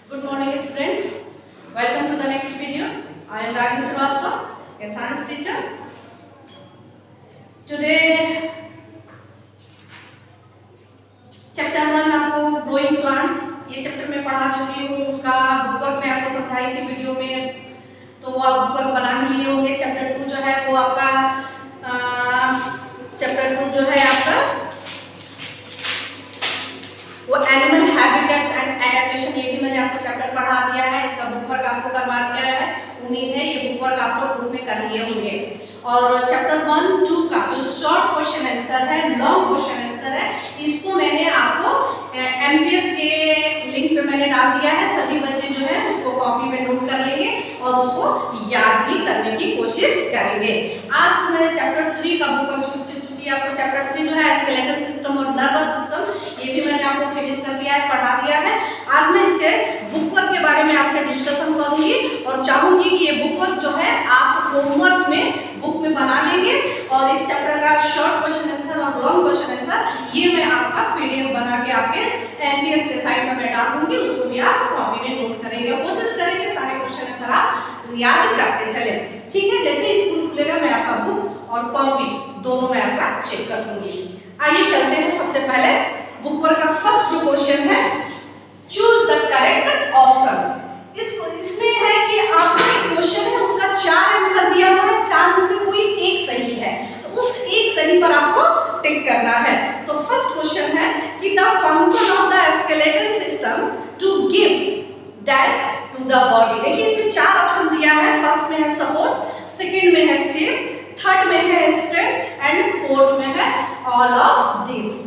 Good morning students. Welcome to the next video. I am Ragini Srivastava, a science teacher. Today chapter 1 आपको growing plants ये chapter में पढ़ा चुकी हूँ। उसका बुकवर्क मैं आपको समझाई थी वीडियो में, तो वो आप बुकवर्क बना ही लिए होंगे। चैप्टर 2 जो है वो आपका वो एनिमल हैबिटेट्स एंड एडेप्टेशन, ये भी मैंने आपको चैप्टर पढ़ा दिया है। इसका बुकवर्क आपको करवा दिया है। उम्मीद है ये बुकवर्क आप लोग ग्रुप में कर लिए होंगे। और चैप्टर 1-2 का जो शॉर्ट क्वेश्चन आंसर है, लॉन्ग क्वेश्चन आंसर है, इसको मैंने आपको एमपीएस के लिंक पे मैंने डाल दिया है। सभी बच्चे जो है उसको कॉपी में नोट कर लेंगे और उसको याद भी करने की कोशिश करेंगे। आज मैंने चैप्टर 3 का बुकवर्क चुकी आपको। चैप्टर 3 जो है स्केलेटल सिस्टम और नर्वस सिस्टम, ये भी मैंने आपको फिनिश कर दिया है, पढ़ा दिया है। आज मैं इसके बुकवर्क के बारे में आपसे डिस्कशन करूंगी और चाहूंगी कि ये बुकवर्क जो है आप होमवर्क में बुक में बना लेंगे। और इस चैप्टर का शॉर्ट क्वेश्चन आंसर और लॉन्ग क्वेश्चन आंसर ये मैं आपका पीडीएफ बना के आपके एमपीएस के साइट में मैं डाल दूंगी, उसको भी आप कॉपी में नोट करेंगे। कोशिश करेंगे सारे क्वेश्चन आंसर आप याद करते चले, ठीक है। जैसे स्कूल खुलेगा मैं आपका बुक और कॉपी दोनों मैं आपका चेक कर दूंगी। आइए चलते हैं। सबसे पहले बुकवर्क का फर्स्ट जो क्वेश्चन है, चूज द करेक्ट ऑप्शन। इसमें है कि आपका एक क्वेश्चन है, उसका 4 आंसर दिया हुआ है, 4 में से कोई एक सही है, तो उस एक सही पर आपको टिक करना है। तो फर्स्ट क्वेश्चन है कि the function of the skeletal system to give dash to the body. देखिए इसमें 4 ऑप्शन दिया है। फर्स्ट में है सपोर्ट, सेकंड में है शेप, थर्ड में है स्ट्रेंथ एंड फोर्थ में है ऑल ऑफ दिस।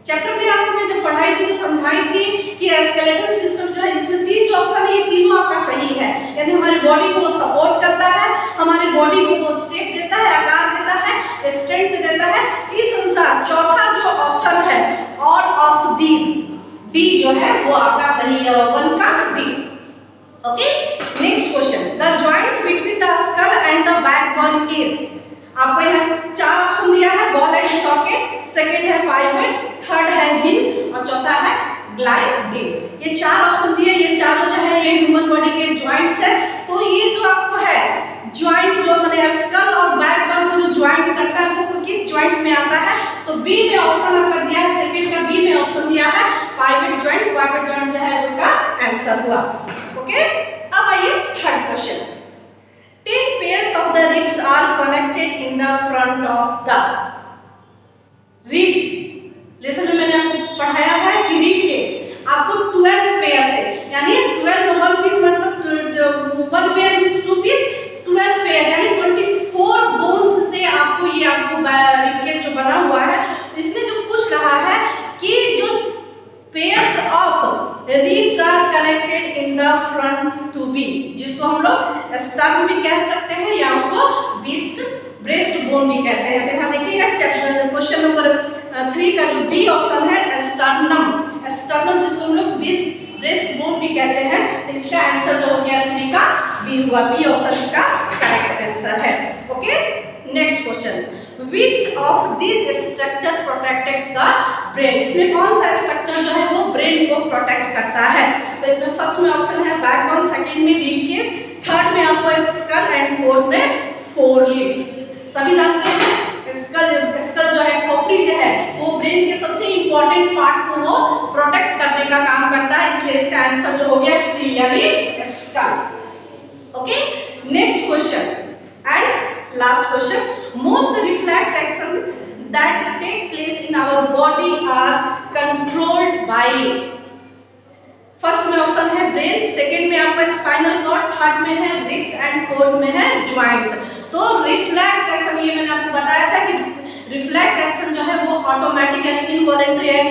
चैप्टर में आपको मैं जब पढ़ाई थी तो समझाई थी कि स्केलेटल सिस्टम जो है इसमें 3 जो ऑप्शन है ये तीनों आपका सही है। यानी हमारी बॉडी को वो सपोर्ट करता है, हमारी बॉडी को वो शेप देता है, आकार देता है, स्ट्रेंथ देता है। इस अनुसार चौथा जो ऑप्शन है ऑल ऑफ दिस, डी जो है वो आपका सही है, 1 का D. Okay, next question, the joints between the skull and the backbone is. आपको यहाँ 4 ऑप्शन दिया है, बॉल एंड सॉकेट, सेकंड है पाइवट, थर्ड है हिल और चौथा है ग्लाइड। ये 4 ऑप्शन दिए। ये चारों जो है ये ह्यूमन बॉडी के जॉइंट्स है। तो ये जो आपको है जॉइंट्स जो मैंने स्कल और बैकबोन को जो जॉइंट करता है वो किस जॉइंट में आता है, तो बी में ऑप्शन आपका दिया है, सेकंड का बी में ऑप्शन दिया है पाइवट जॉइंट। पाइवट जॉइंट जो है उसका आंसर हुआ। ओके, अब आइए third question, 10 pairs of the ribs are connected in the front of the rib। Lesson में मैंने आपको पढ़ाया है कि रिब के आपको 12 पेयर है, यानी 12 1 पीस मतलब 1 पेयर मींस 2 पीस, 12 पेयर यानी 24 बोन्स से आपको ये आपको रिब के जो बना हुआ है। इसमें जो पूछ रहा है कि जो pairs of ribs are connected in the front to be, जिसको हम लोग स्टर्नम भी कह सकते हैं या उसको ब्रेस्ट बोन भी कहते हैं। तो यहाँ देखिएगा क्वेश्चन नंबर 3 का जो बी ऑप्शन है स्टर्नम, स्टर्नम जिसको हम लोग ब्रेस्ट बोन भी कहते हैं। तो इसका आंसर जो हो गया 3 का बी हुआ, बी ऑप्शन इसका करेक्ट आंसर है। Okay, next question, which of these structure protected the brain। इसमें कौन सा स्ट्रक्चर जो है वो ब्रेन को प्रोटेक्ट करता है। तो इसमें फर्स्ट में ऑप्शन है बैकबोन, सेकंड में रिब केज, थर्ड में आपको स्कल एंड फोर्थ में फोरलिब्स। सभी जानते हैं स्कल जो है, खोपड़ी जो है वो ब्रेन के सबसे इंपॉर्टेंट पार्ट को वो प्रोटेक्ट करने का काम करता है, इसलिए इसका आंसर जो हो गया सी यानी skull. Okay, next question and last question, most reflex action that take place in our body are controlled by। First में ऑप्शन है ब्रेन, सेकंड में आपका स्पाइनल कॉर्ड, थर्ड में है रिब्स एंड फोर्थ में है जॉइंट्स। तो रिफ्लेक्स एक्शन ये मैंने आपको बताया था कि रिफ्लेक्स एक्शन जो है वो ऑटोमेटिक यानी इनवॉलंटरी है,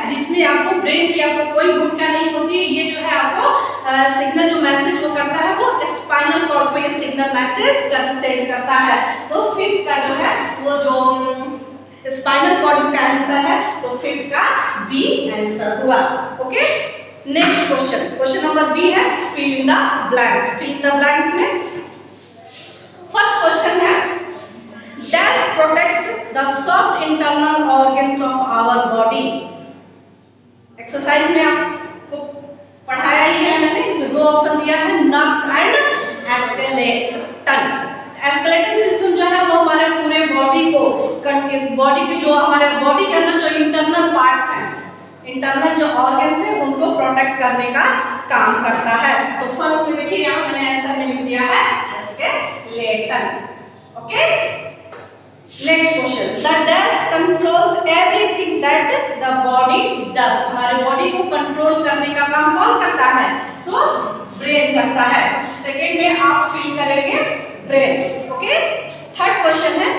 जिसमें आपको ब्रेन की आपको कोई भूमिका नहीं होती है। ये जो है आपको सिग्नल जो मैसेज वो करता है वो स्पाइनल कॉर्ड को ये सिग्नल मैसेज सेंड करता है। तो फिफ्थ का जो है वो जो स्पाइनल कॉर्ड इसका आंसर है, तो फिफ्थ का बी आंसर हुआ। Okay, next question, question number B है fill in the blanks. Fill in the blanks में फर्स्ट क्वेश्चन है dash protect the soft internal organs of our body. Exercise में आपको पढ़ाया ही है मैंने, दो ऑप्शन दिया है, nerves and skeleton. Skeleton system जो है वो हमारे पूरे बॉडी को, बॉडी की जो हमारे बॉडी के अंदर जो इंटरनल पार्ट्स हैं, इंटरनल जो ऑर्गन्स है उनको प्रोटेक्ट करने का काम करता है। तो फर्स्ट में देखिए यहाँ मैंने आंसर में लिख दिया है skeleton. Okay, next question, the dash controls everything that the body does. हमारे बॉडी को कंट्रोल करने का काम कौन करता है? तो ब्रेन करता है। सेकंड में आप फील करेंगे ब्रेन। ओके, थर्ड क्वेश्चन है,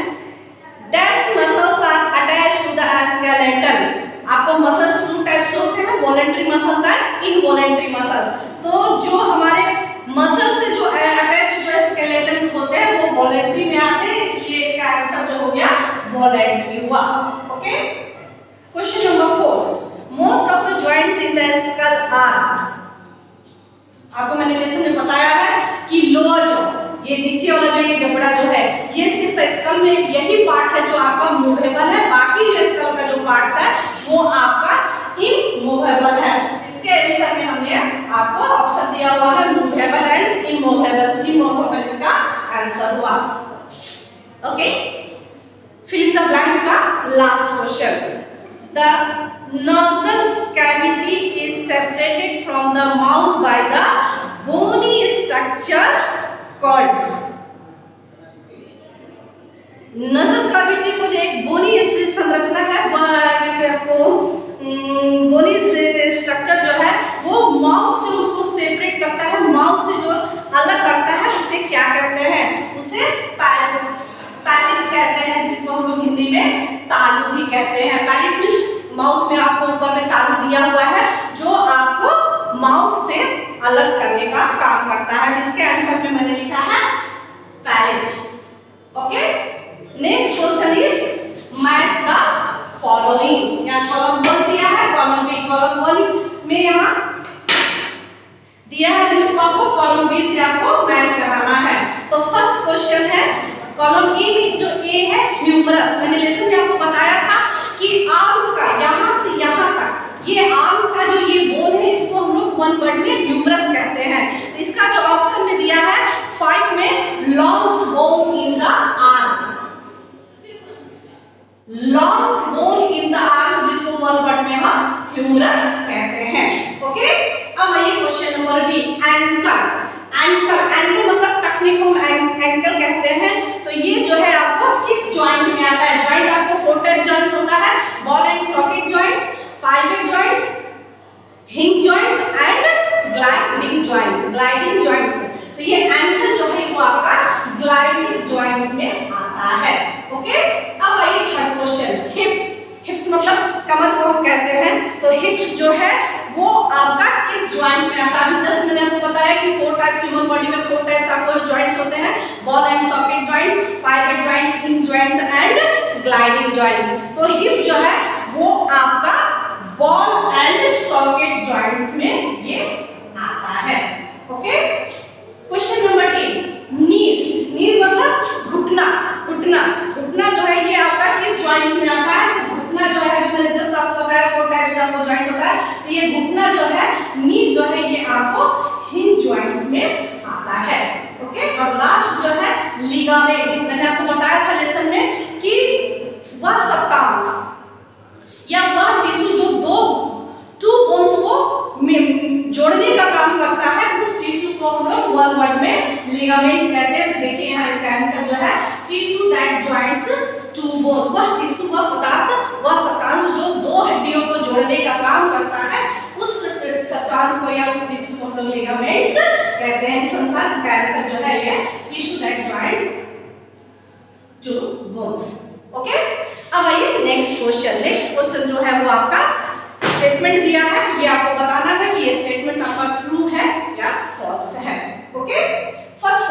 dash muscles are attached to the skeleton. आपको मसल्स टू टाइप्स होते हैं, voluntary muscles and involuntary muscles. तो जो हमारे मसल से जो अटैच जो स्केलेटन होते हैं वो वॉलेंटरी में आते हैं, इसलिए इसका आंसर जो हो गया वॉलेंटरी हुआ। Okay, question number 4, most of the joints in the skull are. आपको मैंने लेसन में बताया है कि लोअर जॉ, ये नीचे वाला जो ये जबड़ा जो है, ये सिर्फ स्कल में यही पार्ट है जो आपका मूवेबल है, बाकी जो स्कल का जो पार्ट है वो आपका इमूवेबल है। इसके आंसर में हमने आपको ऑप्शन दिया हुआ है मूवेबल एंड इमूवेबल। इमूवेबल इसका आंसर हुआ। Okay, fill in the blanks का last question, the nasal cavity is separated from the mouth by the bony structure called। Nasal cavity को जो एक बोनी संरचना है, आपको बोनी स्ट्रक्चर जो है वो माउथ से उसको सेपरेट करता है, माउथ से जो अलग करता है उसे क्या कहते हैं? उसे पैरिस कहते हैं, जिसको हम लोग हिंदी में तालू भी कहते हैं। पैरिस मींस माउथ में आपको ऊपर में तालू दिया हुआ है जो आपको माउथ से अलग करने का काम करता है, जिसके आंसर में मैंने लिखा है parrot. Okay, next question is match the following. यहाँ कॉलम 1 दिया है, कॉलम बी, कॉलम 1 में यहाँ दिया है जिसको आपको कॉलम बी से आपको मैच कराना है। तो फर्स्ट क्वेश्चन है, कॉलम ए में जो ए है ह्यूमरस। मैंने लेसन में आपको बताया था कि आर्म्स का यहाँ से यहाँ तक, ये आर्म्स का जो ये बोन है इसको हम लोग वन वर्ड में ह्यूमरस कहते हैं। तो इसका जो ऑप्शन में दिया है 5 में long bone in the arm, long bone in the arm जिसको वन वर्ड में हम ह्यूमरस कहते हैं। ओके, अब आइए question number B, ankle. Ankle मतलब टखने को एंकल कहते हैं। तो ये जो है आपको किस जॉइंट में आता है? जॉइंट आपको 4 टाइप जॉइंट्स होता है, ball and socket joints, pivot joints, hinge joints and gliding joints. Gliding joints, तो ये एंकल जो है वो आपका ग्लाइडिंग जॉइंट्स में आता है। ओके, अब आइए थर्ड क्वेश्चन, हिप्स। हिप्स मतलब कमर को हम कहते हैं। तो हिप्स जो है वो आपका किस जॉइंट में आता है? जस्ट मैंने आपको बताया कि 4 टाइप्स ह्यूमन बॉडी में 4 टाइप्स आपको जॉइंट्स होते हैं, ball and socket joints, pivot joints, hinge joints and gliding joints. तो हिप जो है वो आपका बॉल एंड सॉकेट जॉइंट्स में ये आता है। ओके, क्वेश्चन नंबर 3, नीज। नीज मतलब घुटना। घुटना, घुटना जो है ये आपका किस जॉइंट में आता है? घुटना जो है मैंने जस्ट आपको बताया 4 टाइप का जॉइंट होता है। तो ये घुटना जो है, नी जो है ये आपको हिंज जॉइंट्स में आता है। ओके, और लास्ट जो है लिगामेंट्स। मैंने आपको बताया था लेसन में कि वह सबकांश या वह टिश्यू जो टू बोन्स को जोड़ने का काम करता है, उस टिश्यू को हम लोग वन वर्ड में लिगामेंट्स कहते हैं। तो देखिए यहाँ इसका आंसर जो है tissue that joints to bone. वह टिश्यू, वह पदार्थ, वह सबकांश जो 2 हड्डियों को जोड़ने का काम करता है, उस सबकांश को या उस टिश्यू को हम लोग लिगामेंट्स कहते हैं। संसार इसका आंसर जो है ये tissue that joint to bones. Okay, अब आइए नेक्स्ट क्वेश्चन। नेक्स्ट क्वेश्चन जो है वो आपका स्टेटमेंट दिया है, ये आपको बताना है कि ये स्टेटमेंट आपका ट्रू है या फॉल्स है। ओके, फर्स्ट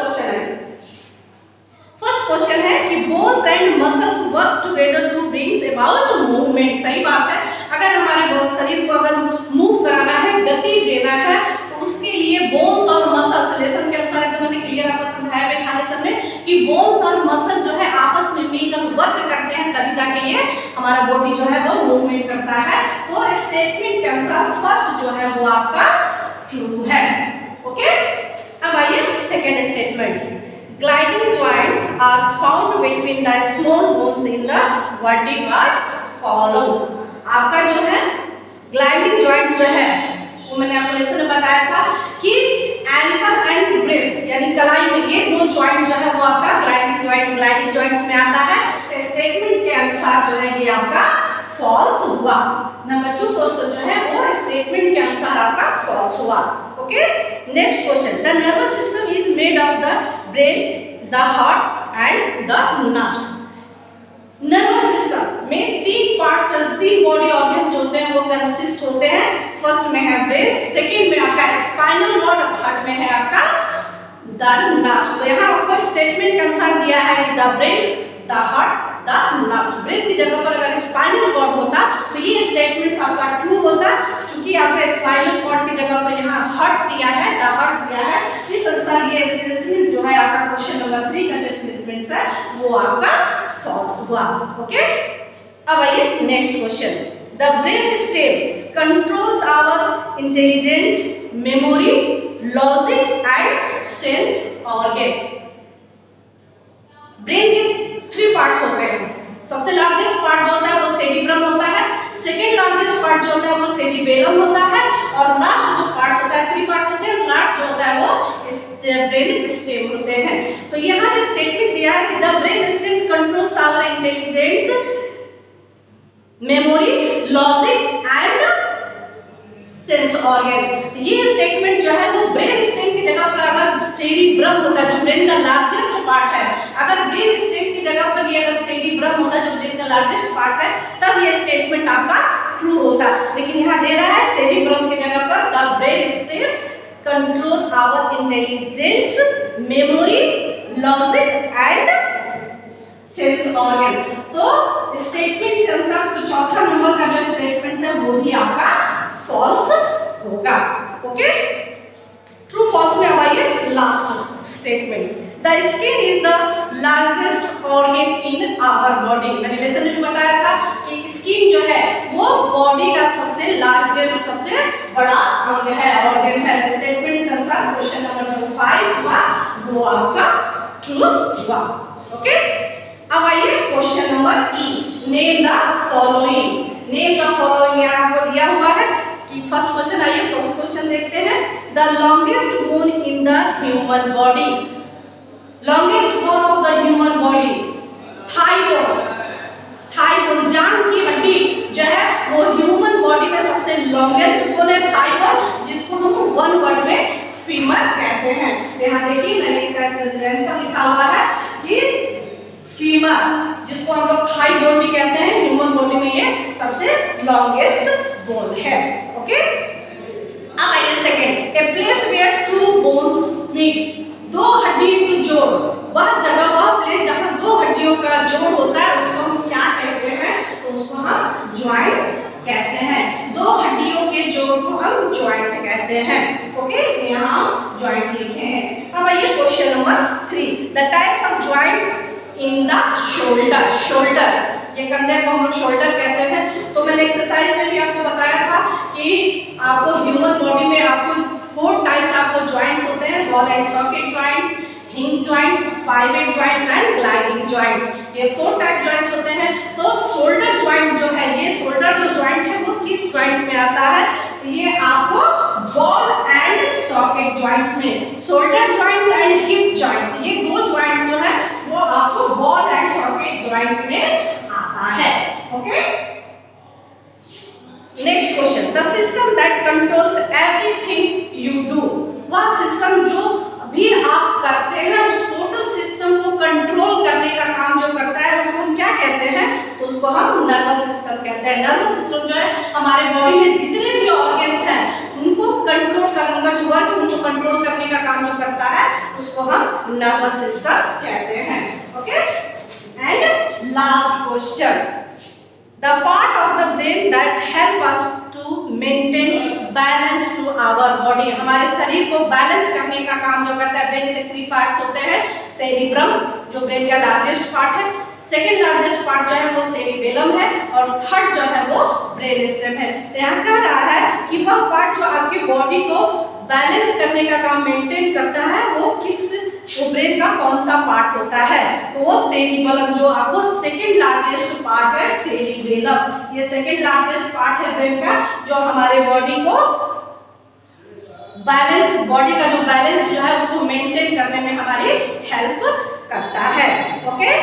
क्वेश्चन है कि bones and muscles work together to brings about movement. सही बात है, अगर हमारे शरीर को अगर मूव कराना है, गति देना है, तो उसके लिए बोन्स और मसल्स, लेसन के अनुसार एकदम मैंने क्लियर आपको समझाया है खाने समय कि बोन्स और मसल जो है आपस में मिलकर वर्क करते हैं, तभी जाके ये हमारा बॉडी जो है वो मूवमेंट करता है। तो स्टेटमेंट के अनुसार फर्स्ट जो है वो आपका ट्रू है। Okay, gliding joints are found between the small bones in the vertebral columns. आपका जो है ग्लाइडिंग जॉइंट्स जो है वो मैंने आपको लेसन में बताया था कि एंकल एंड ब्रेस्ट यानी कलाई में ये दो जॉइंट जो है वो आपका ग्लाइडिंग जॉइंट्स में आता है। तो स्टेटमेंट के अनुसार जो है ये आपका फॉल्स हुआ। नंबर 2 क्वेश्चन जो है वो स्टेटमेंट के अनुसार आपका फॉल्स हुआ। Okay, next question, the nervous system is made of the brain, the heart and the nerves. Nervous system में तीन पार्ट्स, तीन बॉडी ऑर्गन्स जो होते हैं वो कंसिस्ट होते हैं। फर्स्ट में है ब्रेन, सेकंड में आपका स्पाइनल कॉर्ड और थर्ड में है आपका द नर्व्स। तो यहाँ आपको स्टेटमेंट के अनुसार दिया है कि the brain, the heart, the nerves. Brain की जगह पर अगर स्पाइनल कॉर्ड होता तो ये स्टेटमेंट आपका ट्रू होता, क्योंकि आपका स्पाइनल कॉर्ड की जगह पर यहाँ हार्ट दिया है, द हार्ट दिया है। इस अनुसार ये स्टेटमेंट जो है आपका क्वेश्चन नंबर 3 का जो स्टेटमेंट है वो आपका फॉल्स हुआ। ओके, अब आइए next question, the brain stem controls our intelligence, memory, logic and sense organs. Brain के 3 पार्ट्स होते हैं। सबसे लार्जेस्ट पार्ट जो होता है वो सेरिब्रम होता है, सेकेंड लार्जेस्ट पार्ट जो होता है वो सेरिबेलम होता है, और लास्ट जो पार्ट होता है 3 पार्ट्स होते हैं, लास्ट जो होता है वो ब्रेन स्टेम होते हैं। तो यहाँ जो स्टेटमेंट दिया है कि the brain stem controls our intelligence, memory, logic and sense organs. ये स्टेटमेंट जो है वो ब्रेन स्टेम की जगह पर अगर सेरिब्रम होता जो ब्रेन का लार्जेस्ट पार्ट है, अगर ब्रेन स्टेम की जगह पर ये अगर सेरिब्रम होता जो ब्रेन का लार्जेस्ट पार्ट है, तब ये स्टेटमेंट आपका ट्रू होता। लेकिन यहाँ दे रहा है सेरिब्रम की जगह पर the brain stem control our intelligence, memory, logic and sense organ. तो स्टेटमेंट के अनुसार तो चौथा नंबर का जो स्टेटमेंट है वो ही आपका फॉल्स होगा। ओके, ट्रू फॉल्स में अब आइए last statement, the skin is the largest organ in our body. मैंने लेसन में बताया था कि स्किन जो है वो बॉडी का सबसे लार्जेस्ट, सबसे बड़ा अंग है, ऑर्गन है। स्टेटमेंट के अनुसार क्वेश्चन नंबर जो 5 हुआ वो आपका ट्रू हुआ। ओके, अब आइए question number E, name the following. Name the following यहाँ आपको दिया हुआ है कि फर्स्ट क्वेश्चन, आइए फर्स्ट क्वेश्चन देखते हैं, the longest bone in the human body. Longest bone of the human body, thigh bone. Thigh bone, जांघ की हड्डी जो है वो ह्यूमन बॉडी में सबसे लॉन्गेस्ट बोन है, थाई बोन, जिसको हम वन वर्ड में फीमर कहते हैं। यहाँ देखिए मैंने इसका आंसर लिखा हुआ है कि फीमर, जिसको हम लोग थाई बोन भी कहते हैं, ह्यूमन बॉडी में ये सबसे लॉन्गेस्ट बोन है। ओके, अब आइए second, a place where two bones meet. दो हड्डियों की जोड़, वह जगह, वह प्लेस जहाँ दो हड्डियों का जोड़ होता है उसको हम क्या कहते हैं? तो उसको हम जॉइंट कहते हैं। दो हड्डियों के जोड़ को हम जॉइंट कहते हैं। ओके, यहाँ हम जॉइंट लिखे हैं। अब आइए question number 3, the types of joint in the shoulder. Shoulder, ये कंधे को हम लोग शोल्डर कहते हैं। तो मैंने एक्सरसाइज में भी आपको बताया था कि आपको ह्यूमन बॉडी में आपको 4 टाइप्स आपको जॉइंट्स होते हैं, ball and socket joints, hinge joints, pivot joints and gliding joints. ये 4 टाइप जॉइंट्स होते हैं। तो शोल्डर जॉइंट जो है, ये शोल्डर जो जॉइंट है वो किस जॉइंट में आता है? तो ये आपको बॉल एंड सॉकेट जॉइंट्स में, shoulder joints and hip joints, ये 2 जॉइंट्स जो है वो आपको बॉल एंड सॉकेट जॉइंट्स में आता है। Okay, next question, the system that controls everything you do. वह सिस्टम जो भी आप करते हैं उस टोटल सिस्टम को कंट्रोल करने का काम जो करता है उसको हम क्या कहते हैं? तो उसको हम नर्वस सिस्टम कहते हैं। नर्वस सिस्टम जो है हमारे बॉडी में जितने भी ऑर्गन्स हैं उनको कंट्रोल करने का जो वर्क, उनको कंट्रोल करने का काम जो करता है उसको हम नर्वस सिस्टम कहते हैं। Okay, and last question, the part of the brain that help us to maintain balance to our body. हमारे शरीर को बैलेंस करने का काम जो करता है, ब्रेन के 3 पार्ट्स होते हैं, सेरिब्रम जो ब्रेन का लार्जेस्ट पार्ट है, सेकेंड लार्जेस्ट पार्ट जो है वो सेरिबेलम है, और थर्ड जो है वो ब्रेन स्टेम है। तो यहाँ कह रहा है कि वह पार्ट जो आपकी बॉडी को बैलेंस करने का काम मेंटेन करता है वो किस वो ब्रेन का कौन सा पार्ट होता है, तो वो सेरिबेलम, जो आपको सेकंड लार्जेस्ट पार्ट है सेरिबेलम, ये सेकंड लार्जेस्ट पार्ट है ब्रेन का, जो हमारे बॉडी को बैलेंस, बॉडी का जो बैलेंस जो है उसको मेंटेन करने में हमारी हेल्प करता है। ओके,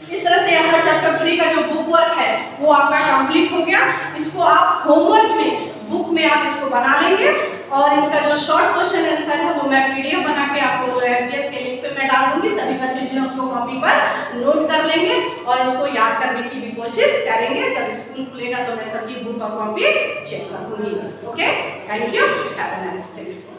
इस तरह से आपका चैप्टर 3 का जो बुक वर्क है वो आपका कंप्लीट हो गया। इसको आप होमवर्क में बुक में आप इसको बना लेंगे और इसका जो शॉर्ट क्वेश्चन आंसर है वो मैं पीडीएफ बना के आपको एमपीएस के लिंक पे मैं डाल दूंगी। सभी बच्चे जो है उसको कॉपी पर नोट कर लेंगे और इसको याद करने की भी कोशिश करेंगे। जब स्कूल खुलेगा तो मैं सबकी बुक और कॉपी चेक कर दूंगी। Okay, thank you, have a nice day.